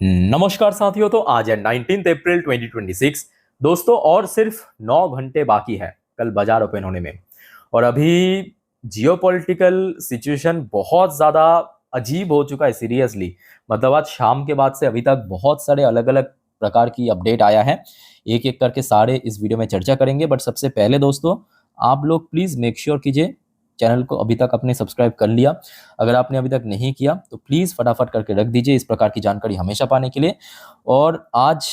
नमस्कार साथियों। तो आज है 19 अप्रैल 2026 दोस्तों, और सिर्फ 9 घंटे बाकी है कल बाजार ओपन होने में। और अभी जियोपॉलिटिकल सिचुएशन बहुत ज़्यादा अजीब हो चुका है सीरियसली। मतलब आज शाम के बाद से अभी तक बहुत सारे अलग अलग प्रकार की अपडेट आया है। एक एक करके सारे इस वीडियो में चर्चा करेंगे। बट सबसे पहले दोस्तों, आप लोग प्लीज़ मेक श्योर कीजिए चैनल को अभी तक आपने सब्सक्राइब कर लिया। अगर आपने अभी तक नहीं किया तो प्लीज़ फटाफट करके रख दीजिए इस प्रकार की जानकारी हमेशा पाने के लिए। और आज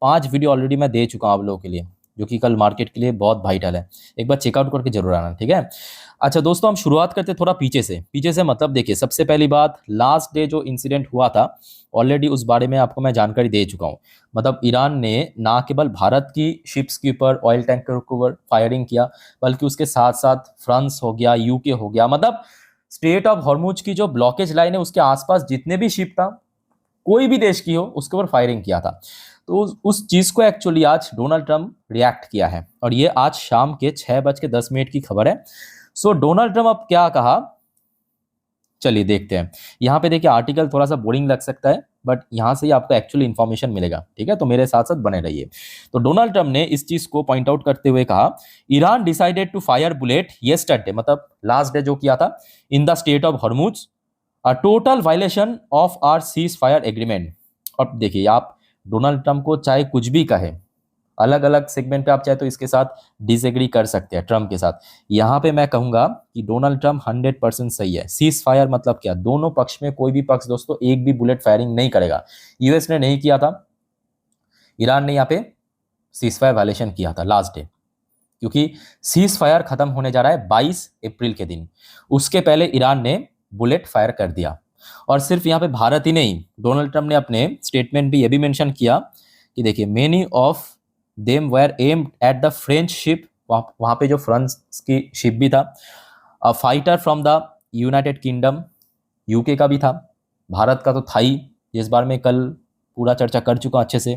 5 वीडियो ऑलरेडी मैं दे चुका हूँ आप लोगों के लिए, जो कि कल मार्केट के लिए बहुत वाइटल है। एक बार चेकआउट करके जरूर आना, ठीक है। अच्छा दोस्तों, हम शुरुआत करते थोड़ा पीछे से मतलब देखिए, सबसे पहली बात, लास्ट डे जो इंसिडेंट हुआ था ऑलरेडी उस बारे में आपको मैं जानकारी दे चुका हूँ। मतलब ईरान ने ना केवल भारत की शिप्स के ऊपर, ऑयल टैंकर के ऊपर फायरिंग किया, बल्कि उसके साथ साथ फ्रांस हो गया, यूके हो गया, मतलब स्ट्रेट ऑफ हॉर्मुज की जो ब्लॉकेज लाइन है उसके आसपास जितने भी शिप था, कोई भी देश की हो, उसके ऊपर फायरिंग किया था। तो उस चीज को एक्चुअली आज डोनाल्ड ट्रंप रिएक्ट किया है, और ये आज शाम के 6:10 की खबर है। सो डोनाल्ड ट्रंप अब क्या कहा, चलिए देखते हैं। यहाँ पे देखिए, आर्टिकल थोड़ा सा बोरिंग लग सकता है, बट यहाँ से ही आपको एक्चुअली इन्फॉर्मेशन मिलेगा, ठीक है। तो मेरे साथ साथ बने रहिए। तो डोनाल्ड ट्रंप ने इस चीज को पॉइंट आउट करते हुए कहा, Iran decided to fire bullet yesterday, मतलब लास्ट डे जो किया था, in the state of Hormuz, a total violation of our ceasefire agreement. अब देखिए, आप डोनाल्ड ट्रंप को चाहे कुछ भी कहे, अलग अलग सेगमेंट पे आप चाहे तो इसके साथ डिसएग्री कर सकते हैं ट्रंप के साथ। यहाँ पे मैं कहूंगा कि डोनाल्ड ट्रंप 100% सही है। सीज फायर मतलब क्या, दोनों पक्ष में कोई भी पक्ष दोस्तों एक भी बुलेट फायरिंग नहीं करेगा। यूएस ने नहीं किया था, ईरान ने यहाँ पे सीज फायर वायलेशन किया था लास्ट डे, क्योंकि सीज फायर खत्म होने जा रहा है 22 अप्रैल के दिन। उसके पहले ईरान ने बुलेट फायर कर दिया। और सिर्फ यहाँ पे भारत ही नहीं, डोनाल्ड ट्रंप ने अपने स्टेटमेंट में यह भी मेंशन किया कि देखिए, many of them were aimed at the French ship, वहां पे जो फ्रांस की शिप भी था, a fighter from the United kingdom, UK का भी था, भारत का तो था ही, जिस बार में कल पूरा चर्चा कर चुका अच्छे से।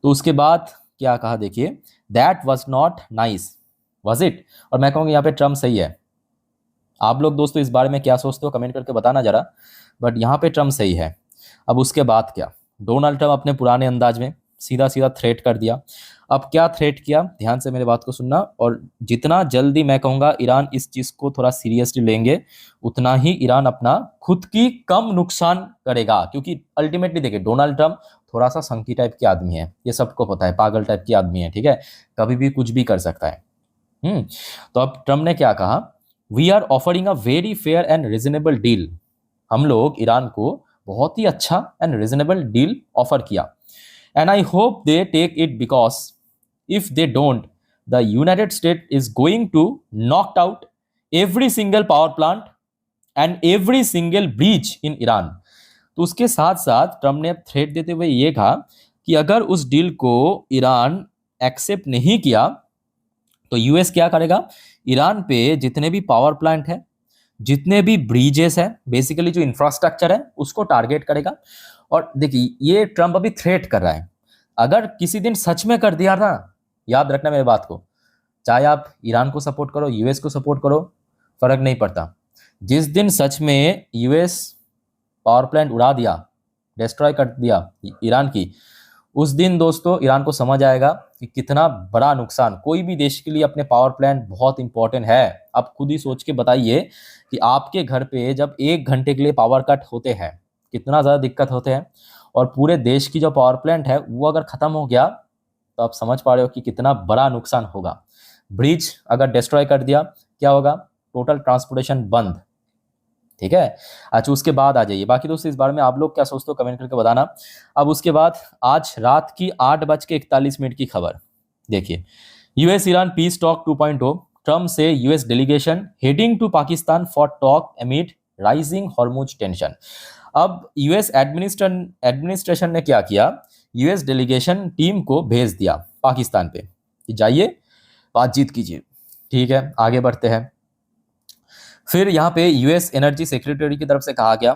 तो उसके बाद क्या कहा देखिए, that was not nice was it. और मैं कहूँगा यहाँ पे ट्रम्प सही है। आप लोग दोस्तों इस बारे में क्या सोचते हो कमेंट करके बताना जरा, बट यहाँ पे ट्रम्प सही है। अब उसके बाद क्या, डोनाल्ड ट्रम्प अपने पुराने अंदाज में सीधा सीधा थ्रेट कर दिया। अब क्या थ्रेट किया, ध्यान से मेरे बात को सुनना, और जितना जल्दी मैं कहूँगा ईरान इस चीज़ को थोड़ा सीरियसली लेंगे, उतना ही ईरान अपना खुद की कम नुकसान करेगा। क्योंकि अल्टीमेटली देखिए, डोनाल्ड ट्रम्प थोड़ा सा संकी टाइप के आदमी है, ये सबको पता है, पागल टाइप की आदमी है, ठीक है, कभी भी कुछ भी कर सकता है। तो अब ट्रम्प ने क्या कहा, we are offering a very fair and reasonable deal. हम लोग ईरान को बहुत ही अच्छा एंड रिजनेबल डील ऑफर किया, and I hope they take it, because if they don't, the United state is going to knock out every single power plant and every single bridge in Iran. तो उसके साथ साथ Trump ने threat देते हुए ये कहा कि अगर उस डील को ईरान एक्सेप्ट नहीं किया तो यूएस क्या करेगा, ईरान पे जितने भी पावर प्लांट है, जितने भी ब्रिजेस है, बेसिकली जो इंफ्रास्ट्रक्चर है, उसको टारगेट करेगा। और देखिए, ये ट्रम्प अभी थ्रेट कर रहा है, अगर किसी दिन सच में कर दिया था, याद रखना मेरे बात को, चाहे आप ईरान को सपोर्ट करो, यूएस को सपोर्ट करो, फर्क नहीं पड़ता। जिस दिन सच में यूएस पावर प्लांट उड़ा दिया, डिस्ट्रॉय कर दिया ईरान की, उस दिन दोस्तों ईरान को समझ आएगा कि कितना बड़ा नुकसान, कोई भी देश के लिए अपने पावर प्लांट बहुत इंपॉर्टेंट है। आप खुद ही सोच के बताइए कि आपके घर पे जब 1 घंटे के लिए पावर कट होते हैं, कितना ज़्यादा दिक्कत होते हैं। और पूरे देश की जो पावर प्लांट है वो अगर ख़त्म हो गया, तो आप समझ पा रहे हो कि कितना बड़ा नुकसान होगा। ब्रिज अगर डिस्ट्रॉय कर दिया, क्या होगा, टोटल ट्रांसपोर्टेशन बंद, ठीक है। अच्छा, उसके बाद आ जाइए, बाकी दोस्तों इस बारे में आप लोग क्या सोचते हो कमेंट करके बताना। अब उसके बाद आज रात की 8:41 की खबर देखिए, US Iran peace talk 2.0, Trump says US delegation heading to Pakistan for talk amid rising Hormuz tension. अब यूएस एडमिनिस्ट्रेशन ने क्या किया, यूएस डेलीगेशन टीम को भेज दिया पाकिस्तान पे कि जाइए बातचीत कीजिए, ठीक है। आगे बढ़ते हैं। फिर यहाँ पे यूएस एनर्जी सेक्रेटरी की तरफ से कहा गया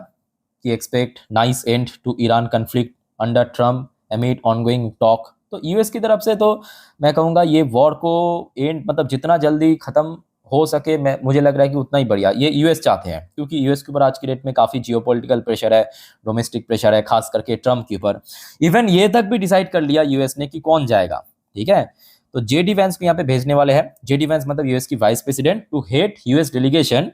कि expect nice end to Iran conflict under Trump amid ongoing talk. तो यूएस की तरफ से तो मैं कहूँगा ये वॉर को एंड, मतलब जितना जल्दी खत्म हो सके, मुझे लग रहा है कि उतना ही बढ़िया ये यूएस चाहते हैं, क्योंकि यूएस के ऊपर आज की डेट में काफ़ी जियोपॉलिटिकल प्रेशर है, डोमेस्टिक प्रेशर है, खास करके ट्रम्प के ऊपर। इवन ये तक भी डिसाइड कर लिया यूएस ने कि कौन जाएगा, ठीक है। तो जेडी वैंस को यहाँ पे भेजने वाले हैं। जेडी वैंस मतलब यूएस की vice president, to head US delegation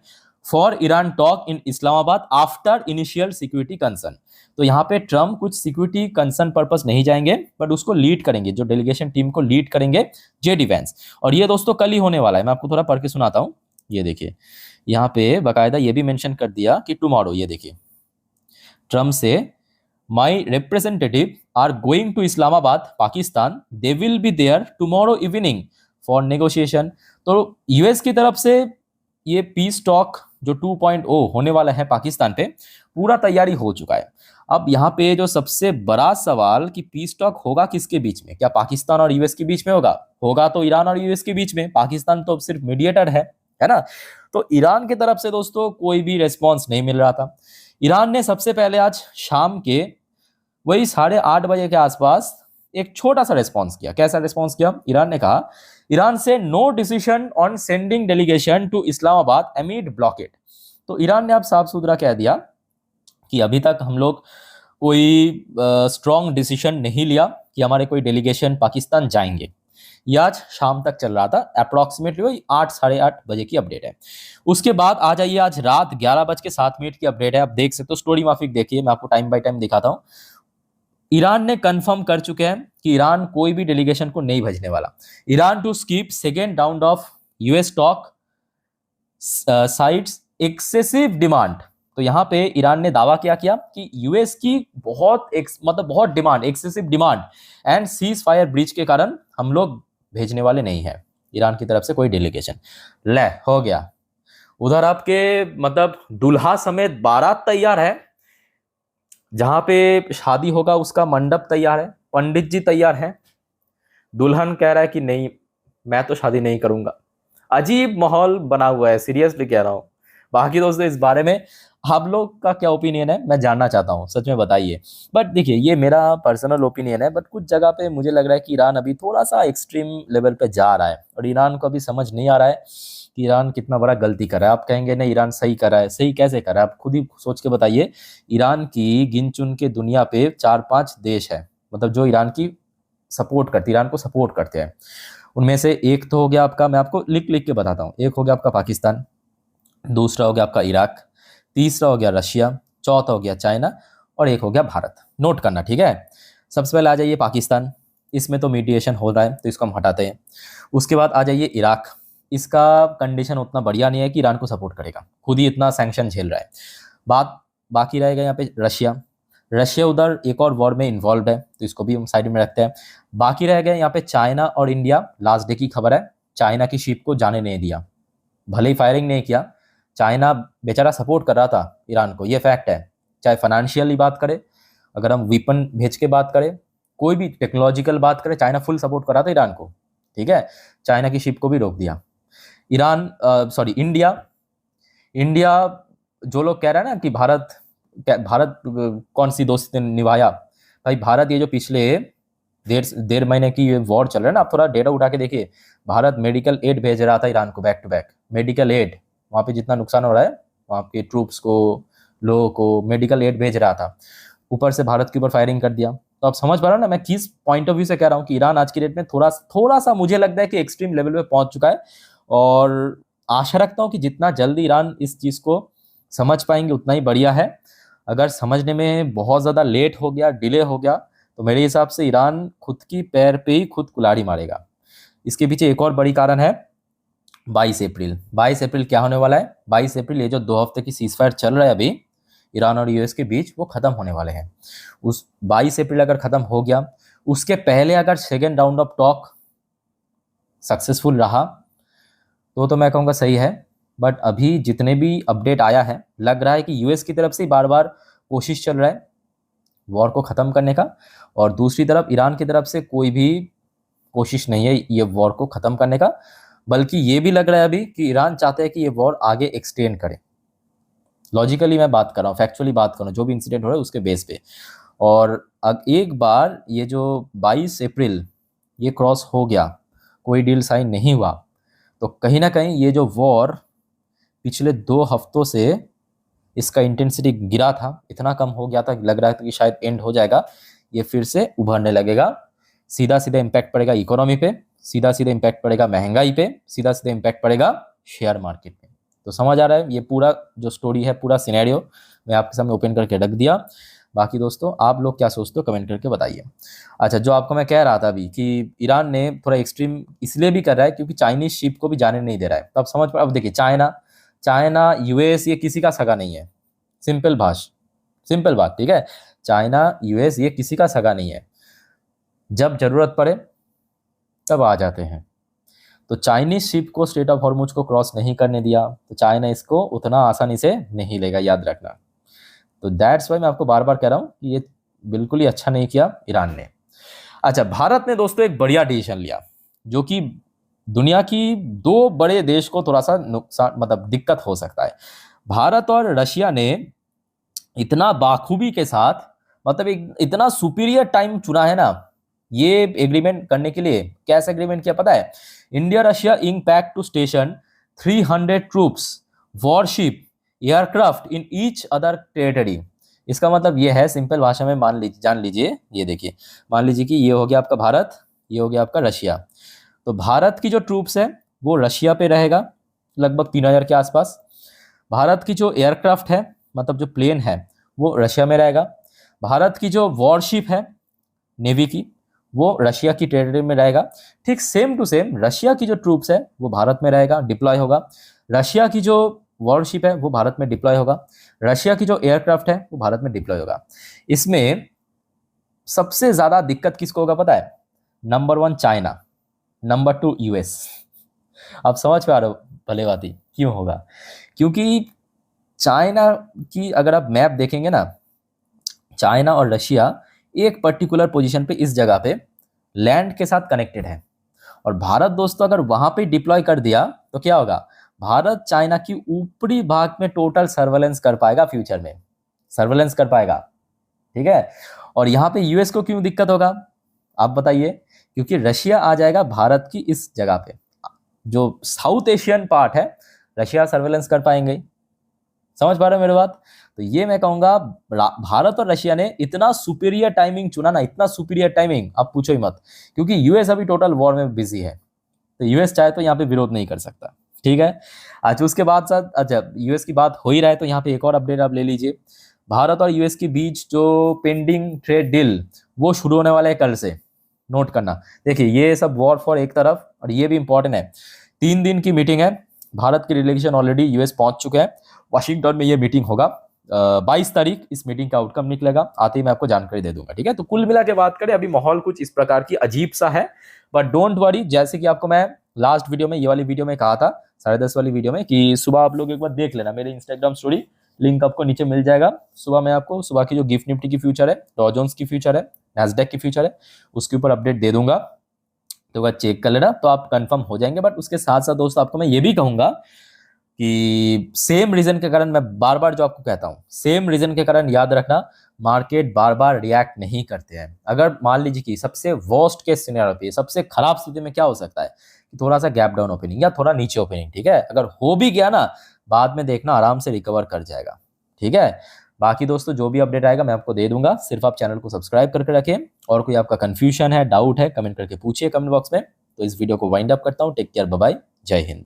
for Iran talk in Islamabad after initial security concern. तो यहाँ पे ट्रम्प कुछ सिक्योरिटी कंसर्न पर्पस नहीं जाएंगे, बट उसको लीड करेंगे, जो डेलीगेशन टीम को लीड करेंगे जेडी वैंस। और ये दोस्तों कल ही होने वाला है, मैं आपको थोड़ा पढ़ के सुनाता हूँ। ये देखिए यहाँ पे बाकायदा ये भी मेंशन कर दिया कि टुमारो, ये देखिए Trump says my representative are going to Islamabad Pakistan, they will be there tomorrow evening for negotiation. तो यूएस की तरफ से ये पीस टॉक जो 2.0 होने वाला है पाकिस्तान पे, पूरा तैयारी हो चुका है। अब यहाँ पे जो सबसे बड़ा सवाल कि पीस टॉक होगा किसके बीच में, क्या पाकिस्तान और यूएस के बीच में होगा? होगा तो ईरान और यूएस के बीच में, पाकिस्तान तो सिर्फ मीडिएटर है ना। तो ईरान की तरफ से दोस्तों कोई भी रेस्पॉन्स नहीं मिल रहा था। ईरान ने सबसे पहले आज शाम के वही 8:30 बजे के आसपास एक छोटा सा रेस्पॉन्स किया। कैसा रेस्पॉन्स किया? ईरान ने कहा, ईरान से no decision on sending delegation to Islamabad amid blockade. तो ईरान ने अब साफ सुथरा कह दिया कि अभी तक हम लोग कोई स्ट्रॉन्ग डिसीजन नहीं लिया कि हमारे कोई डेलीगेशन पाकिस्तान जाएंगे। ये आज शाम तक चल रहा था, अप्रॉक्सीमेटली वही 8 साढ़े 8 बजे की अपडेट है। उसके बाद आ जाइए, आज रात 11:07 की अपडेट है। आप देख सकते हो, स्टोरी माफिक देखिए, मैं आपको टाइम बाय टाइम दिखाता हूँ। ईरान ने कंफर्म कर चुके हैं कि ईरान कोई भी डेलीगेशन को नहीं भेजने वाला। Iran to skip second round of US talk cites excessive demand. तो यहाँ पे ईरान ने दावा क्या किया कि यूएस की बहुत demand, excessive demand and cease fire breach के कारण हम लोग भेजने वाले नहीं है ईरान की तरफ से कोई डेलीगेशन। ले हो गया। उधर आपके दूल्हा समेत बारात तैयार है, जहां पे शादी होगा उसका मंडप तैयार है, पंडित जी तैयार हैं। दुल्हन कह रहा है कि नहीं, मैं तो शादी नहीं करूंगा। अजीब माहौल बना हुआ है, सीरियसली कह रहा हूं। बाकी दोस्तों इस बारे में आप लोग का क्या ओपिनियन है, मैं जानना चाहता हूं, सच में बताइए। बट देखिए ये मेरा पर्सनल ओपिनियन है, बट कुछ जगह पे मुझे लग रहा है कि ईरान अभी थोड़ा सा एक्सट्रीम लेवल पे जा रहा है, और ईरान को अभी समझ नहीं आ रहा है कि ईरान कितना बड़ा गलती कर रहा है। आप कहेंगे नहीं ईरान सही कर रहा है, सही कैसे कर रहा है? आप खुद ही सोच के बताइए। ईरान की गिन चुन के दुनिया पे 4-5 देश है, जो ईरान की सपोर्ट करते, ईरान को सपोर्ट करते हैं। उनमें से एक तो हो गया आपका, मैं आपको लिख लिख के बताता हूँ, एक हो गया आपका पाकिस्तान, दूसरा हो गया आपका इराक, तीसरा हो गया रशिया, चौथा हो गया चाइना, और एक हो गया भारत। नोट करना, ठीक है। सबसे पहले आ जाइए पाकिस्तान, इसमें तो मीडिएशन हो रहा है तो इसको हम हटाते हैं। उसके बाद आ जाइए इराक, इसका कंडीशन उतना बढ़िया नहीं है कि ईरान को सपोर्ट करेगा, खुद ही इतना सैंक्शन झेल रहा है। बाकी रहेगा यहाँ पे रशिया। रशिया उधर एक और वॉर में इन्वॉल्व है, तो इसको भी हम साइड में रखते हैं। बाकी रह गए यहाँ पे चाइना और इंडिया। लास्ट डे की खबर है, चाइना की शिप को जाने नहीं दिया, भले ही फायरिंग नहीं किया, चाइना बेचारा सपोर्ट कर रहा था ईरान को, ये फैक्ट है। चाहे फाइनेंशियली बात करें, अगर हम वेपन भेज के बात करें, कोई भी टेक्नोलॉजिकल बात करें, चाइना फुल सपोर्ट कर रहा था ईरान को, ठीक है। चाइना की शिप को भी रोक दिया। इंडिया जो लोग कह रहे हैं ना कि भारत कौन सी दोस्ती निभाया, भाई भारत ये जो पिछले 1.5 महीने की ये वॉर चल रहा है ना, आप थोड़ा डेटा उठा के देखिए, भारत मेडिकल एड भेज रहा था ईरान को, back to back medical aid. वहाँ पे जितना नुकसान हो रहा है, वहाँ के ट्रूप्स को, लोगों को मेडिकल एड भेज रहा था, ऊपर से भारत के ऊपर फायरिंग कर दिया। तो आप समझ पा रहे हो ना मैं किस पॉइंट ऑफ व्यू से कह रहा हूँ कि ईरान आज की डेट में थोड़ा सा मुझे लगता है कि एक्सट्रीम लेवल पे पहुंच चुका है। और आशा रखता हूँ कि जितना जल्दी ईरान इस चीज़ को समझ पाएंगे उतना ही बढ़िया है। अगर समझने में बहुत ज़्यादा लेट हो गया, डिले हो गया, तो मेरे हिसाब से ईरान खुद की पैर पे ही खुद कुल्हाड़ी मारेगा। इसके पीछे एक और बड़ी कारण है 22 अप्रैल। 22 अप्रैल क्या होने वाला है? 22 अप्रैल ये जो 2 हफ्ते की सीज फायर चल रहा है अभी ईरान और यूएस के बीच, वो खत्म होने वाले हैं। उस 22 अप्रैल अगर खत्म हो गया, उसके पहले अगर second round of talk successful रहा तो मैं कहूँगा सही है। बट अभी जितने भी अपडेट आया है, लग रहा है कि यूएस की तरफ से बार बार कोशिश चल रहा है वॉर को ख़त्म करने का, और दूसरी तरफ ईरान की तरफ से कोई भी कोशिश नहीं है ये वॉर को ख़त्म करने का, बल्कि ये भी लग रहा है अभी कि ईरान चाहते हैं कि ये वॉर आगे एक्सटेंड करे। लॉजिकली मैं बात कर रहा हूँ, फैक्चुअली बात कर रहा हूँ, जो भी इंसिडेंट हो रहा है उसके बेस पे। और अब एक बार ये जो 22 अप्रैल ये क्रॉस हो गया, कोई डील साइन नहीं हुआ, तो कहीं ना कहीं ये जो वॉर पिछले 2 हफ्तों से इसका इंटेंसिटी गिरा था, इतना कम हो गया था, लग रहा था कि शायद एंड हो जाएगा, ये फिर से उभरने लगेगा। सीधा सीधा इम्पैक्ट पड़ेगा इकोनॉमी पे, सीधा सीधा इम्पैक्ट पड़ेगा महंगाई पे, सीधा सीधा इम्पैक्ट पड़ेगा शेयर मार्केट पे। तो समझ आ रहा है, ये पूरा जो स्टोरी है, पूरा सिनेरियो मैं आपके सामने ओपन करके रख दिया। बाकी दोस्तों आप लोग क्या सोचते हो कमेंट करके बताइए। अच्छा, जो आपको मैं कह रहा था अभी कि ईरान ने थोड़ा एक्सट्रीम इसलिए भी कर रहा है क्योंकि चाइनीज शिप को भी जाने नहीं दे रहा है। तो अब समझ, अब देखिए, चाइना चाइना यूएस ये किसी का सगा नहीं है। सिंपल बात, ठीक है। चाइना यूएस ये किसी का सगा नहीं है, जब जरूरत पड़े तब आ जाते हैं। तो चाइनीज शिप को स्ट्रेट ऑफ हॉर्मुज को क्रॉस नहीं करने दिया, तो चाइना इसको उतना आसानी से नहीं लेगा, याद रखना। तो दैट्स वाई मैं आपको बार बार कह रहा हूं कि ये बिल्कुल ही अच्छा नहीं किया ईरान ने। अच्छा, भारत ने दोस्तों एक बढ़िया डिसीजन लिया, जो कि दुनिया की 2 बड़े देश को थोड़ा सा नुकसान, मतलब दिक्कत हो सकता है। भारत और रशिया ने इतना बाखूबी के साथ, मतलब एक इतना सुपीरियर टाइम चुना है ना ये एग्रीमेंट करने के लिए। कैसे एग्रीमेंट किया पता है? India Russia ink pact to station 300 troops, warship, aircraft in each other territory. इसका मतलब ये है, सिंपल भाषा में जान लीजिए, ये देखिए, मान लीजिए कि ये हो गया आपका भारत, ये हो गया आपका रशिया। तो भारत की जो ट्रूप्स है वो रशिया पे रहेगा लगभग 3000 के आसपास। भारत की जो एयरक्राफ्ट है, मतलब जो प्लेन है, वो रशिया में रहेगा। भारत की जो वॉरशिप है नेवी की, वो रशिया की टेरिटरी में रहेगा। ठीक सेम टू सेम रशिया की जो ट्रूप्स है वो भारत में रहेगा, डिप्लॉय होगा। रशिया की जो वॉरशिप है वो भारत में डिप्लॉय होगा। रशिया की जो एयरक्राफ्ट है वो भारत में डिप्लॉय होगा। इसमें सबसे ज्यादा दिक्कत किसको होगा पता है? Number 1 China, number 2 US. आप समझ पा रहे हो भले बात ही क्यों होगा? क्योंकि चाइना की अगर आप मैप देखेंगे ना, चाइना और रशिया एक पर्टिकुलर पोजीशन पे, इस जगह पे लैंड के साथ कनेक्टेड है। और भारत दोस्तों अगर वहां पे डिप्लॉय कर दिया तो क्या होगा? भारत चाइना की ऊपरी भाग में टोटल सर्वेलेंस कर पाएगा, फ्यूचर में सर्वेलेंस कर पाएगा, ठीक है। और यहाँ पे यूएस को क्यों दिक्कत होगा आप बताइए? क्योंकि रशिया आ जाएगा भारत की इस जगह पे, जो साउथ एशियन पार्ट है, रशिया सर्वेलेंस कर पाएंगे। समझ पा रहे हो मेरी बात? तो ये मैं कहूंगा भारत और रशिया ने इतना सुपीरियर टाइमिंग चुना ना, इतना सुपीरियर टाइमिंग आप पूछो ही मत। क्योंकि यूएस अभी टोटल वॉर में बिजी है, तो यूएस चाहे तो यहाँ पे विरोध नहीं कर सकता, ठीक है। अच्छा, उसके बाद साथ, अच्छा यूएस की बात हो ही रहा है तो यहाँ पे एक और अपडेट आप ले लीजिए। भारत और यूएस के बीच जो पेंडिंग ट्रेड डील वो शुरू होने वाला है कल से, नोट करना। देखिए, ये सब वॉर फॉर एक तरफ, और ये भी इंपॉर्टेंट है, 3 दिन की मीटिंग है। भारत की डेलीगेशन ऑलरेडी यूएस पहुंच चुके हैं, वाशिंगटन में ये मीटिंग होगा। 22 तारीख इस मीटिंग का आउटकम निकलेगा, आते ही मैं आपको जानकारी दे दूंगा, ठीक है। तो कुल मिला के बात करें, अभी माहौल कुछ इस प्रकार की अजीब सा है, बट डोंट वरी। जैसे कि आपको मैं लास्ट वीडियो में, ये वाली वीडियो में कहा था, 10:30 वाली वीडियो में, कि सुबह आप लोग एक बार देख लेना मेरे इंस्टाग्राम स्टोरी, लिंक आपको नीचे मिल जाएगा। सुबह मैं आपको सुबह की जो गिफ्ट निफ्टी की फ्यूचर है, डॉ जोन्स की फ्यूचर है, नैस्डैक की फ्यूचर है, उसके ऊपर अपडेट दे दूंगा। तो अगर चेक कर लेना तो आप कंफर्म हो जाएंगे। बट उसके साथ साथ दोस्तों आपको मैं ये भी कहूंगा कि सेम रीजन के कारण, मैं बार बार जो आपको कहता हूं, सेम रीजन के कारण याद रखना, मार्केट बार बार रिएक्ट नहीं करते हैं। अगर मान लीजिए कि सबसे वर्स्ट केस सिनेरियो पे, सबसे खराब स्थिति में क्या हो सकता है कि थोड़ा सा गैप डाउन ओपनिंग या थोड़ा नीचे ओपनिंग, ठीक है। अगर हो भी गया ना, बाद में देखना आराम से रिकवर कर जाएगा, ठीक है। बाकी दोस्तों जो भी अपडेट आएगा मैं आपको दे दूंगा, सिर्फ आप चैनल को सब्सक्राइब करके रखें। और कोई आपका कंफ्यूजन है, डाउट है, कमेंट करके पूछिए कमेंट बॉक्स में। तो इस वीडियो को वाइंड अप करता हूँ। टेक केयर, बाय बाय, जय हिंद।